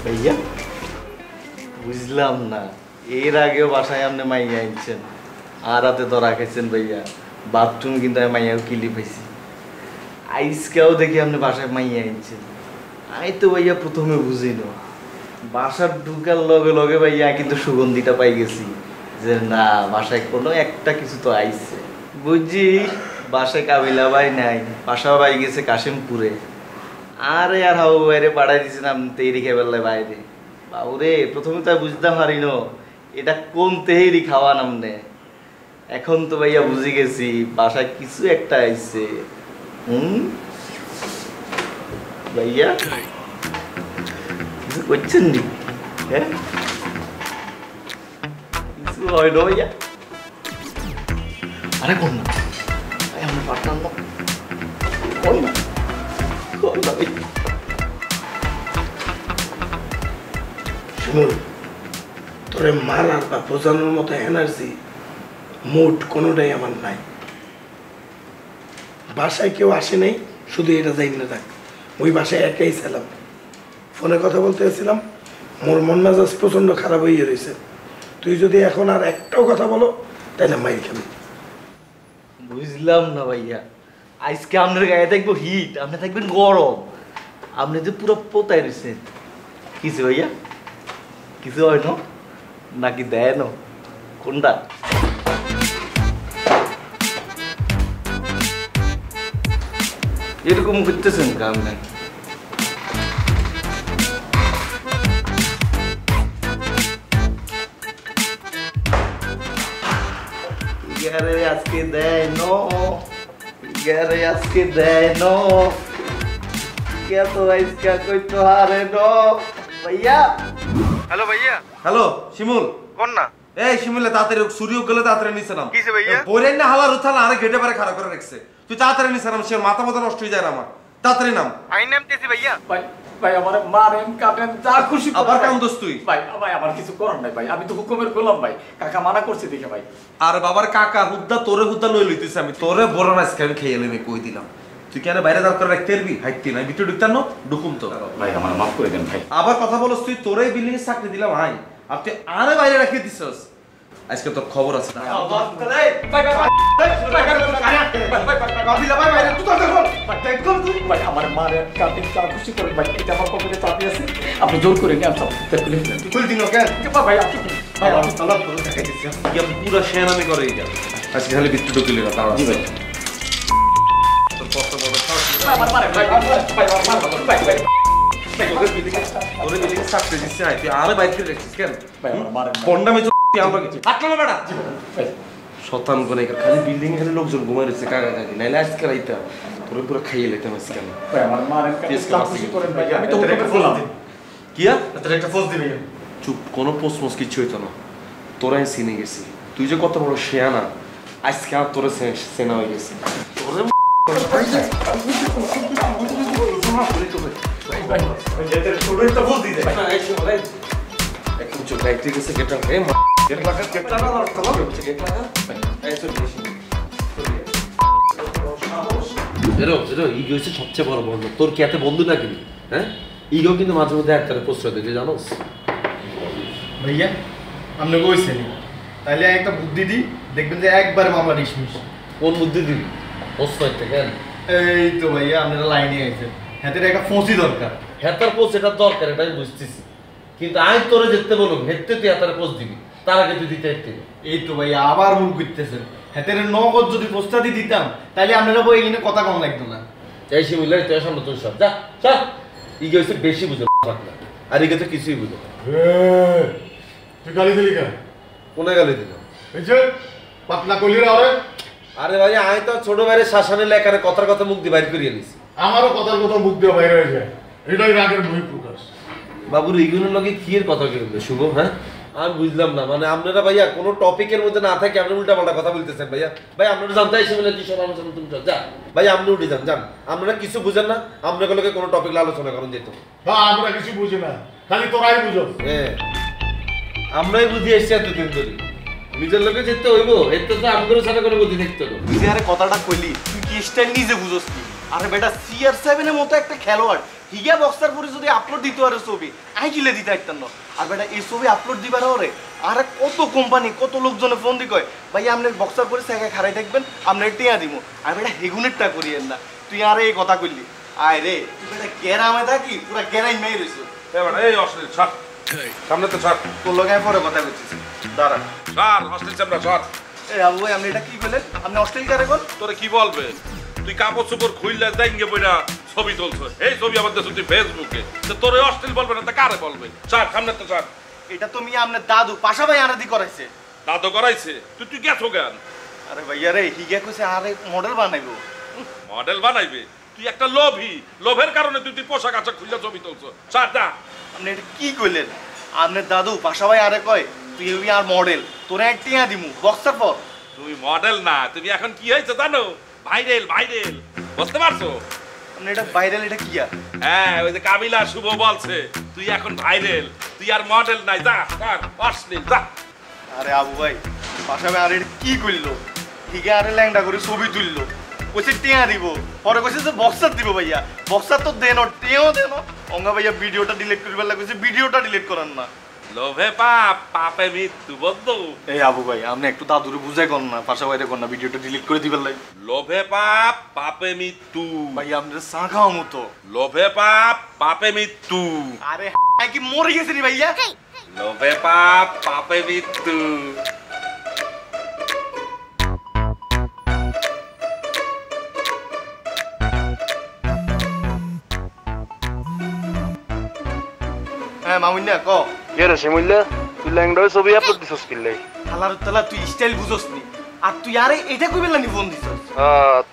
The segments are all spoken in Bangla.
ভাইয়া বুঝলাম না, এর আগেও বাসায় আপনি মাইয়া আনছেন আর রাতে তো রাখাইছেন ভাইয়া, বাথরুম কিন্তু আমি মাইয়াও কিলি পাইছি। আইসকেও দেখি আপনি বাসায় মাইয়া আনছেন। আমি তো ভাইয়া প্রথমে বুঝি না, বাসার ঢুকার লগে লগে ভাইয়া কিন্তু সুগন্ধিটা পাই গেছি যে না বাসায় কোনো একটা কিছু তো আইছে। বুঝছি বাসায় কাবিলা ভাই নাই, বাসা ভাই গেছে কাশিমপুরে। আরে আর হাবু বাইরে পাঠাই দিয়েছিলাম তেহরি খেয়ে বাইরে। বাবুরে প্রথমে তো বুঝতে পারি না এটা কোন তেহরি খাওয়া নামনে। এখন তো ভাইয়া বুঝে গেছি বাসায় কিছু একটা আইছে। ভাইয়া কিছু করছেন নি? হ্যাঁ কিছু হয় না ভাইয়া? আরে কোন না আমরা পারতাম না, কোন না শিমুল, তোরে মারার বা বোঝানোর মতো এনার্জি মুড কোনোটাই আমার নাই। বাসায় কেউ আসে নাই, শুধু এটা যাই না থাক। ওই বাসায় একাই ছিলাম, ফোনে কথা বলতে এসেছিলাম। মোর মন মেজাজ প্রচণ্ড খারাপ হয়ে রয়েছে। তুই যদি এখন আর একটাও কথা বলো তাহলে মাইর খাবি। বুঝলাম না ভাইয়া, আজকে আপনার গায়ে থাকবো হিট, আপনি থাকবেন গরম। আপনি যে পুরো পোতায় রয়েছেন। কিছু ভাইয়া কিছু হয় না নাকি দেয় না? কোনটা? এরকম করতেছেন কাম নাই। আজকে দেয় নো, আজকে দেয় নো, কে তো আজকে কই তো হারে নো ভাইয়া। হ্যালো ভাইয়া। হ্যালো শিমুল, কোন না? এই শিমুলে তাড়াতাড়ি সূর্য গেলে তাড়াতাড়ি নিচে নাম। কিসে ভাইয়া? বইরেন না হালার উথালা আরে গেটে পারে খাড়া করে রাখছে। তুই তাড়াতাড়ি নিচে নাম, সে মাথা মাথা নষ্ট হয়ে যায় আমার। তাড়াতাড়ি নাম। আই নামতেছি ভাইয়া। ভাই ভাই আমার মারেন কাটেন যা খুশি আবার কাম দোস তুই? ভাই ভাই আমার কিছু করার নাই ভাই, আমি তো হুকুমের গোলাম ভাই, কাকা মানা করছে দেখে ভাই। আর বাবার কাকা হুদ্দা তোরে হুদ্দা লই লইতিস, আমি তোরে বড় না আজকে আমি খেয়ে এলাম কই দিলাম। তুই কেন বাইরে দাঁড় করে রাখতে পারবি? হাইতি না ভিতরে ঢুকতাম না ঢুকুম তো। ভাই আমার মাফ করে দেন ভাই। আবার কথা বলস তুই, তোরে বিল্ডিং এ চাকরি দিলাম ভাই, আর তুই আরে বাইরে রাখিয়ে দিছস। আজকে তোর খবর আছে না। ভাই আমার মারেন কাটেন যা খুশি করেন ভাই, এটা আমার পকেটে চাপি আছে, আপনি জোর করে নিয়ে আসো। খুল দিন কেন? ভাই আপনি ভাই আমার সালাদ করে দেখাই দিচ্ছি। কি পুরো শেয়ানামি করে এটা। আজকে খালি ভিতরে ঢুকিলি না তাও। জি ভাই। তোর কষ্ট বড় খাওয়া। আমার মারেন ভাই, ভাই আমার মারেন ভাই ভাই। তোরে বিল্ডিং এ চাকরি দিছিস না, তুই আরে বাইরে রাখিস কেন? ভাই আমার মারেন বন্ডামি তুই আমরা হাত না বেটা। ভাই। শতান করে খালি বিল্ডিং এ খালি লোকজন ঘুমাই রয়েছে কাকা কাকি, নাইলে আজকে রাইতা তোরে পুরো খাইয়ে লাইতাম আজকে আমি। ভাই আমার মারেন কাটেন যা খুশি করেন ভাই, আমি তো হুকুমের গোলাম। কিয়া তোর একটা ফোন দিবি। চুপ, কোনো পোস্টমোস কিছু হইতো না। তোরাই চিনে গেছি, তুই যে কত বড় শেয়ানা, আজকে আর তোরে সেনা হয়ে গেছে। তোরে একদম চোখ লাইতে গেছে গেটা হয়ে গেট লাগা গেট লাগা গেট লাগা এরো ইগো হচ্ছে সবচেয়ে বড় বন্ধু। তোর কি এত বন্ধু নাকি? হ্যাঁ, ইগো কিন্তু মাঝে মধ্যে একটা প্রশ্রয় দিতে জানোস। ভাইয়া আপনি কইছেন তাইলে একটা বুদ্ধি দিই, দেখবেন যে একবারে মামলা ডিসমিস। কোন বুদ্ধি দিবি? প্রশ্রয় থেকে এই তো ভাইয়া আপনারা লাইনে আইছেন, হাতের একটা ফোঁসি দরকার। হেতার পোস্ট এটা দরকার, এটা আমি বুঝতেছি, কিন্তু আমি তোরে যেতে বলুন হেঁটতে তুই হেতার পোস্ট দিবি, তার আগে তুই দিতে হেঁটতে। এই তো ভাইয়া আবার ভুল করতেছেন। হাতের নগদ যদি প্রস্তাদি দিতাম তাইলে আপনারা বই এখানে কথা কম লাগতো না। এই শিমুল তুই সামনে তুই সব যা যা। ইগে হচ্ছে বেশি বুঝো আর ইগে তো কিছুই বুঝো। তুই গালি দিলি কেন? কোনে গালি দিল? এই যে পাতলা কলির আরে। আরে ভাই আমি তো ছোট ভাইরে শাসনে লেখারে কথার কথা মুখ দিয়ে বাইর করিয়ে নিছি। আমারও কথার কথা মুখ দিয়ে বাইরে হয়ে যায়, এটাই রাগের বই প্রকাশ। বাবুর এইগুলোর লগে কি এর কথা বলবে শুভ? হ্যাঁ আমি বুঝলাম না, মানে আপনারা ভাইয়া কোনো টপিকের মধ্যে না থাকে আপনি উল্টা পাল্টা কথা বলতেছেন ভাইয়া। ভাই আপনারা জানতে আইসি বলে কি সব আলোচনা তুমি যা ভাই, আপনি উঠে যান যান। আপনারা কিছু বুঝেন না, আপনাদের লগে কোনো টপিক আলোচনা করুন যেত। হ্যাঁ আমরা কিছু বুঝি না, খালি তোরাই বুঝো। হ্যাঁ আমরাই বুঝি এসছি এতদিন ধরে, নিজের লোকে যেতে হইব, এর তো আমাদের সাথে কোনো বুদ্ধি দেখতে হবে। তুই যে আরে কথাটা কইলি তুই কি স্টাইল নিজে বুঝোস কি? আরে বেটা CR7 এর মতো একটা খেলোয়াড় হিগা বক্সার পরে যদি আপলোড দিতে পারে ছবি আই কিলে দিতে পারতাম না। আর বেটা এই ছবি আপলোড দিবার হরে আর কত কোম্পানি কত লোকজনে ফোন দি কয় ভাই আপনি বক্সার পরে জায়গায় খাড়াই থাকবেন আপনার টিয়া দিব। আর বেটা হেগুনেরটা করিয়েন না, তুই আর এই কথা কইলি আয় রে তুই বেটা গেরামে থাকি পুরা গেরাই মেয়ে রইছো। এই অশ্লীল ছাড়, সামনে তো ছাড়, তোর লগে পরে কথা কইছিস দাঁড়া। ছাড় অশ্লীল চামড়া ছাড়। এই আবু ভাই আপনি এটা কি বলেন? আপনি অস্ট্রেল কারে কোন? তোরে কি বলবে? তুই কাপড় চোপড় খুইলা যাইঙ্গে বইরা ছবি তুলছ, এই ছবি আমার দেশ তুই ফেসবুকে, তো তোরে অশ্লীল বলবে না তা কারে বলবে? ছাড়, সামনে তো ছাড়। এটা তো মিয়া আপনার দাদু পাশা ভাই আনাদি করাইছে। দাদু করাইছে? তুই গেছো কেন? আরে ভাইয়া রে হিগা কইছে আরে মডেল বানাইবো। মডেল বানাইবে? তুই একটা লোভী, লোভের কারণে তুই পোশাক আশাক খুইলা ছবি তুলছ। ছাড় যা। আপনি এটা কি কইলেন? আপনার দাদু পাশা ভাই আরে কয় তুই হবি আর মডেল, তোরে এক টিয়া দিমু বক্সার পর। তুমি মডেল না, তুমি এখন কি হয়েছে জানো? ভাইরাল, ভাইরাল, বুঝতে পারছো? আপনি এটা ভাইরাল এটা কি আর? হ্যাঁ, ওই যে কাবিলা শুভ বলছে তুই এখন ভাইরাল, তুই আর মডেল নাই, যা ছাড়, অশ্লীল যা। আরে আবু ভাই পাশা ভাই আরে এটা কি কইলো? হিগা আরে ল্যাংডা করে ছবি তুললো, কইছে টিয়া দিব, পরে কইছে যে বক্সার দিব। ভাইয়া বক্সার তো দেন, টিয়াও দেন। অঙ্গা ভাইয়া ভিডিওটা ডিলিট করিবার লাগছে, ভিডিওটা ডিলিট করেন না। লোভে পাপ, পাপে মৃত্যু, বন্ধু। এই আবু ভাই আপনি একটু দাদুরে বুঝাই কর না, পাশা ভাইরে কর না, ভিডিওটা ডিলিট করে দিবার লাগে। লোভে পাপ, পাপে মৃত্যু। ভাই আপনার চা খাওয়া মতো। লোভে পাপ, পাপে মৃত্যু। আরে কি মরে গেছে রে ভাইয়া? লোভে পাপ, পাপে মৃত্যু। হ্যাঁ মামুন্যা ক। এরে শিমুল্লা, তুই ল্যাংডা ছবি আপলোড দিছস কিল্লাই? হালার তালা তুই স্টাইল বুঝোস নি, আর তুই আরে এটা কইবেন না নি ফোন দিছস?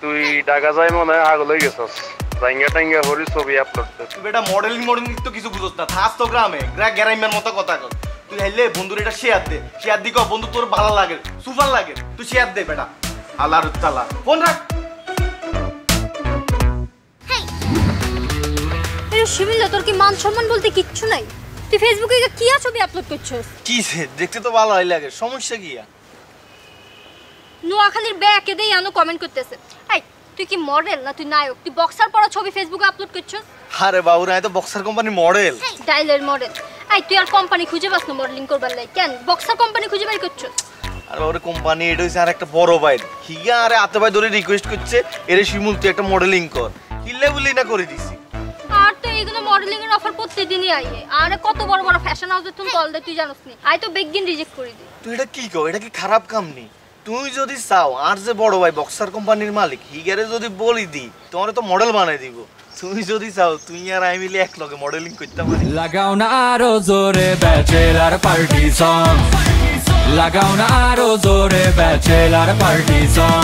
তুই ঢাকা যাই মনে হয় আগল হয়ে গেছস, জাইঙ্গা টাইঙ্গা হরি ছবি আপলোড দে। তুই বেটা মডেলিং তো কিছু বুঝোস না, থাস তো গ্রামে গ্রামের মতো কথা কর। তুই হাইলে বন্ধুর এটা শেয়ার দে, শেয়ার দি ক বন্ধু তোর ভালো লাগে সুপার লাগে, তুই শেয়ার দে বেটা। হালার তালা ফোন রাখ। শিমিল্লা তোর কি মান সম্মান বলতে কিচ্ছু নাই? তুই ফেসবুকে কি ছবি আপলোড করছস? কি দেখতে তো ভালো লাগে, সমস্যা কি? নোয়াখালীর ব্যাকে দেই আনো কমেন্ট করতেছে, এই তুই কি মডেল না তুই নায়ক? তুই বক্সার পরা ছবি ফেসবুকে আপলোড করছস? আরে বাবুরা আমি তো বক্সার কোম্পানি মডেল। ডাইলের মডেল? এই তুই আর কোম্পানি খুঁজে পাস না মডেলিং করবার লাই? কেন বক্সার কোম্পানি খুঁজে বাই করছস? আর ওরে কোম্পানি এটা হইছে আর একটা বড় ভাই হিগা আরে আতে ভাই ধরে রিকোয়েস্ট করছে এরে শিমুল তুই একটা মডেলিং কর, হিলে বলি না করে দিছি। আর তো এইগুলো মডেলিং এর অফার প্রতিদিনই আইয়ে, আরে কত বড় বড় ফ্যাশন হাউসে তুমি কল দে, তুই জানোস নি? আই তো বেগিন রিজেক্ট করে দি। তুই এটা কি কও? এটা কি খারাপ কাম নি? তুই যদি চাও আর যে বড় ভাই বক্সার কোম্পানির মালিক হিগারে যদি বলি দি তোমারে তো মডেল বানাই দিব। তুই যদি চাও তুই আর আমি মিলে এক লগে মডেলিং করতে পারি। লাগাও না আরো জোরে ব্যাচেলার পার্টি সং, লাগাও না আরো জোরে ব্যাচেলার পার্টি সং।